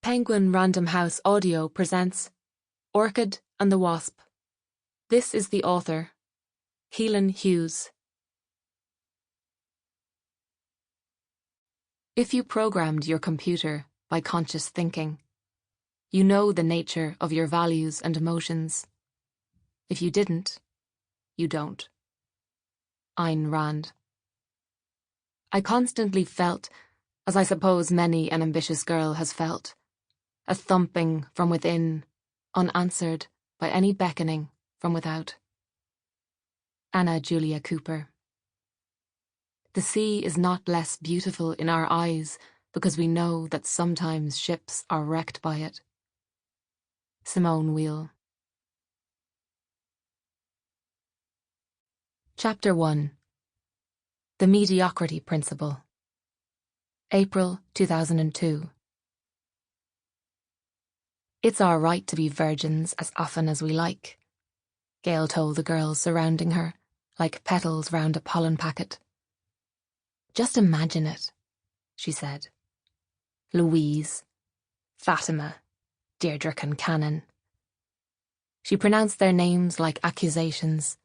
Penguin Random House Audio presents Orchid and the Wasp. This is the author, Caoilinn Hughes. If you programmed your computer by conscious thinking, you know the nature of your values and emotions. If you didn't, you don't. Ayn Rand. I constantly felt, as I suppose many an ambitious girl has felt, a thumping from within, unanswered by any beckoning from without. Anna Julia Cooper. The sea is not less beautiful in our eyes because we know that sometimes ships are wrecked by it. Simone Weil. Chapter 1. The Mediocrity Principle. April 2002. It's our right to be virgins as often as we like, Gail told the girls surrounding her, like petals round a pollen packet. Just imagine it, she said. Louise, Fatima, Deirdre Concannon. She pronounced their names like accusations.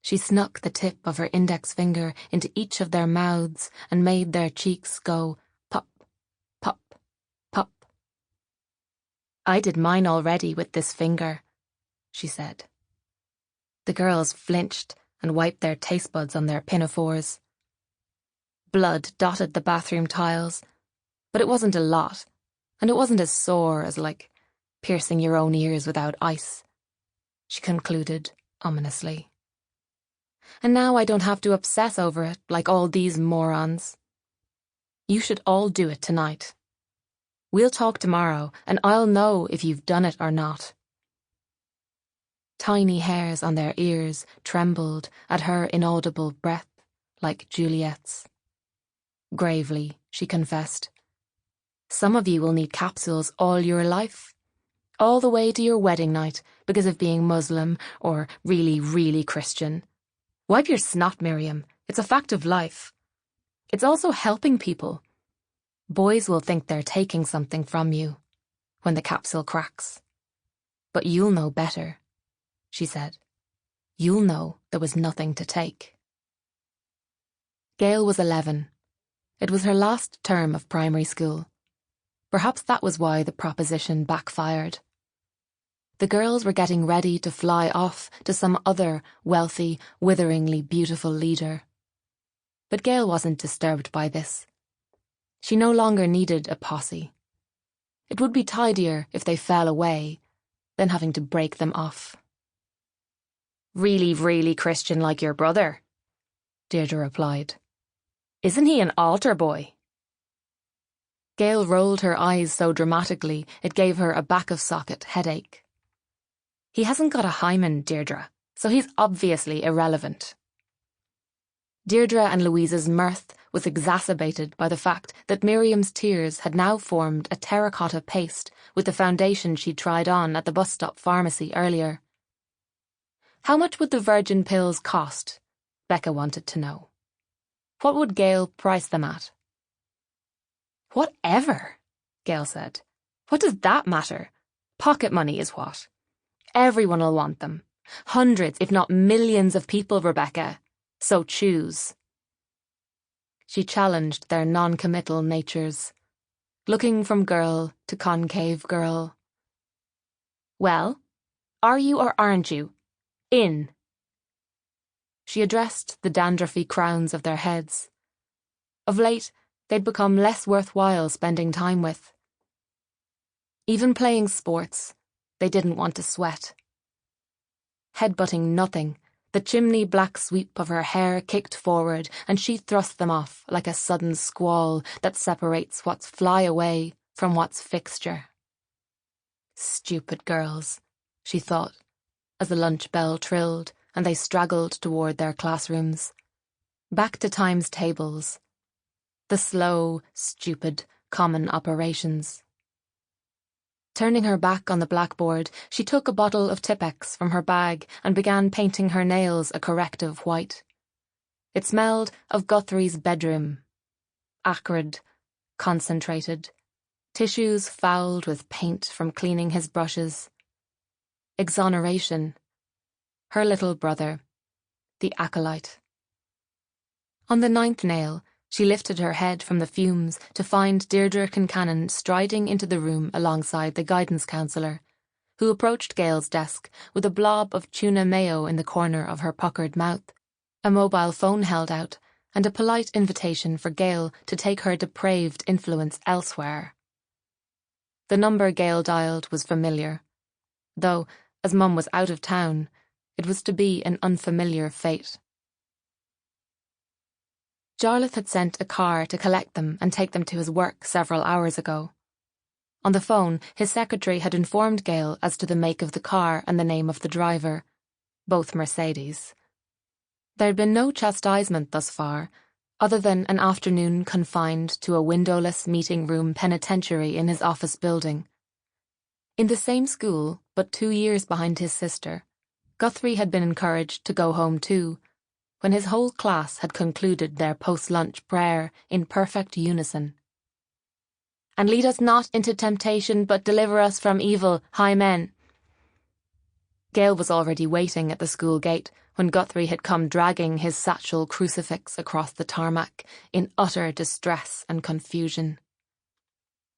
She snuck the tip of her index finger into each of their mouths and made their cheeks go pop, pop, pop. I did mine already with this finger, she said. The girls flinched and wiped their taste buds on their pinafores. Blood dotted the bathroom tiles, but it wasn't a lot, and it wasn't as sore as, like, piercing your own ears without ice, she concluded ominously. And now I don't have to obsess over it like all these morons. You should all do it tonight. We'll talk tomorrow, and I'll know if you've done it or not. Tiny hairs on their ears trembled at her inaudible breath, like Juliet's. Gravely, she confessed. Some of you will need capsules all your life, all the way to your wedding night because of being Muslim or really, really Christian. Wipe your snot, Miriam. It's a fact of life. It's also helping people. Boys will think they're taking something from you when the capsule cracks. But you'll know better, she said. You'll know there was nothing to take. Gail was 11. It was her last term of primary school. Perhaps that was why the proposition backfired. The girls were getting ready to fly off to some other wealthy, witheringly beautiful leader. But Gail wasn't disturbed by this. She no longer needed a posse. It would be tidier if they fell away than having to break them off. Really, really Christian like your brother, Deirdre replied. Isn't he an altar boy? Gail rolled her eyes so dramatically it gave her a back-of-socket headache. He hasn't got a hymen, Deirdre, so he's obviously irrelevant. Deirdre and Louise's mirth was exacerbated by the fact that Miriam's tears had now formed a terracotta paste with the foundation she'd tried on at the bus stop pharmacy earlier. How much would the virgin pills cost? Becca wanted to know. What would Gail price them at? Whatever, Gail said. What does that matter? Pocket money is what. Everyone will want them. Hundreds, if not millions of people, Rebecca. So choose. She challenged their non-committal natures, looking from girl to concave girl. Well, are you or aren't you? In. She addressed the dandruffy crowns of their heads. Of late, they'd become less worthwhile spending time with. Even playing sports, they didn't want to sweat. Headbutting nothing, the chimney black sweep of her hair kicked forward and she thrust them off like a sudden squall that separates what's fly away from what's fixture. Stupid girls, she thought, as the lunch bell trilled and they straggled toward their classrooms. Back to times tables. The slow, stupid, common operations. Turning her back on the blackboard, she took a bottle of Tipp-Ex from her bag and began painting her nails a corrective white. It smelled of Guthrie's bedroom. Acrid, concentrated, tissues fouled with paint from cleaning his brushes. Exoneration. Her little brother, the acolyte. On the 9th nail, she lifted her head from the fumes to find Deirdre Kincannon striding into the room alongside the guidance counsellor, who approached Gail's desk with a blob of tuna mayo in the corner of her puckered mouth, a mobile phone held out, and a polite invitation for Gail to take her depraved influence elsewhere. The number Gail dialed was familiar, though, as Mum was out of town, it was to be an unfamiliar fate. Jarlath had sent a car to collect them and take them to his work several hours ago. On the phone, his secretary had informed Gail as to the make of the car and the name of the driver, both Mercedes. There had been no chastisement thus far, other than an afternoon confined to a windowless meeting room penitentiary in his office building. In the same school, but 2 years behind his sister, Guthrie had been encouraged to go home too, when his whole class had concluded their post-lunch prayer in perfect unison. "And lead us not into temptation, but deliver us from evil, Amen." Gail was already waiting at the school gate when Guthrie had come dragging his satchel crucifix across the tarmac in utter distress and confusion.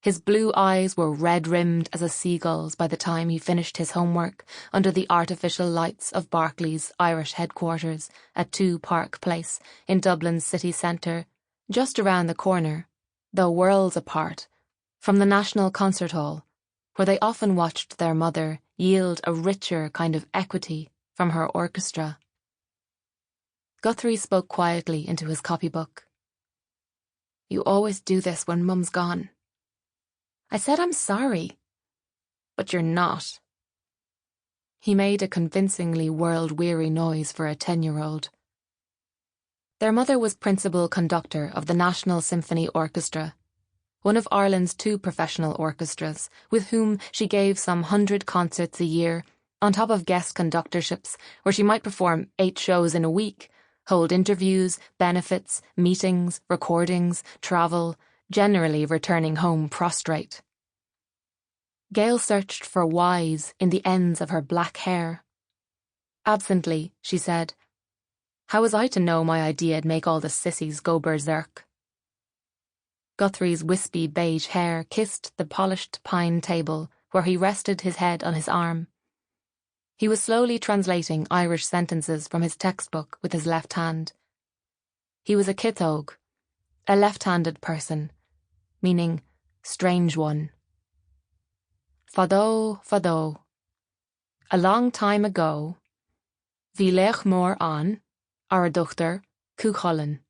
His blue eyes were red-rimmed as a seagull's by the time he finished his homework under the artificial lights of Barclay's Irish headquarters at 2 Park Place in Dublin's city centre, just around the corner, though worlds apart, from the National Concert Hall, where they often watched their mother yield a richer kind of equity from her orchestra. Guthrie spoke quietly into his copybook. "You always do this when Mum's gone." "I said I'm sorry." "But you're not." He made a convincingly world-weary noise for a 10-year-old. Their mother was principal conductor of the National Symphony Orchestra, one of Ireland's 2 professional orchestras, with whom she gave some 100 concerts a year, on top of guest conductorships, where she might perform 8 shows in a week, hold interviews, benefits, meetings, recordings, travel, generally returning home prostrate. Gail searched for whys in the ends of her black hair. Absently, she said, "How was I to know my idea'd make all the sissies go berserk?" Guthrie's wispy beige hair kissed the polished pine table where he rested his head on his arm. He was slowly translating Irish sentences from his textbook with his left hand. He was a cithóg, a left-handed person, meaning strange one. Fadó, fadó. A long time ago, bhí leach mór an, ar a dochtar, Caoilinn.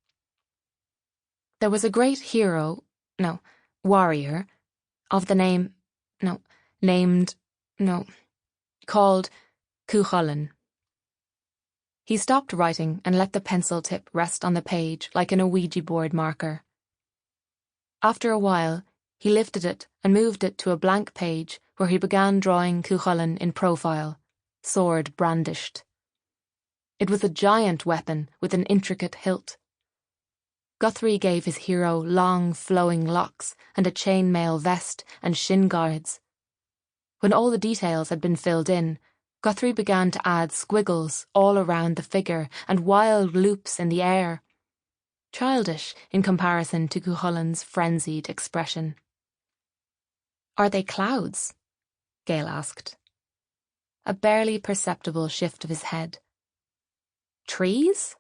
There was a great warrior, of the called Caoilinn. He stopped writing and let the pencil tip rest on the page like an Ouija board marker. After a while, he lifted it and moved it to a blank page where he began drawing Caoilinn in profile, sword brandished. It was a giant weapon with an intricate hilt. Guthrie gave his hero long, flowing locks and a chainmail vest and shin guards. When all the details had been filled in, Guthrie began to add squiggles all around the figure and wild loops in the air. Childish in comparison to Caoilinn's frenzied expression. "Are they clouds?" Gail asked. A barely perceptible shift of his head. "Trees?"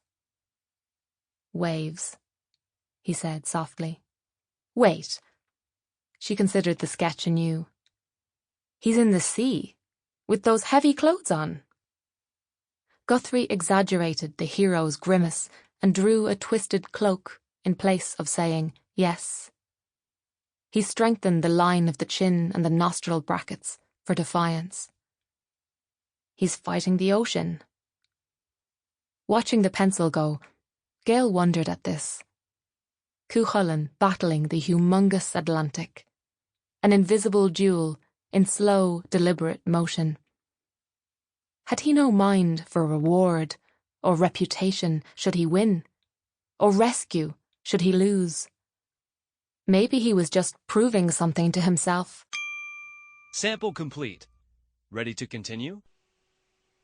"Waves," he said softly. "Wait." She considered the sketch anew. "He's in the sea, with those heavy clothes on." Guthrie exaggerated the hero's grimace and drew a twisted cloak in place of saying yes. He strengthened the line of the chin and the nostril brackets for defiance. "He's fighting the ocean." Watching the pencil go, Gail wondered at this. Caoilinn battling the humongous Atlantic. An invisible duel in slow, deliberate motion. Had he no mind for reward, or reputation should he win, or rescue should he lose? Maybe he was just proving something to himself. Sample complete. Ready to continue?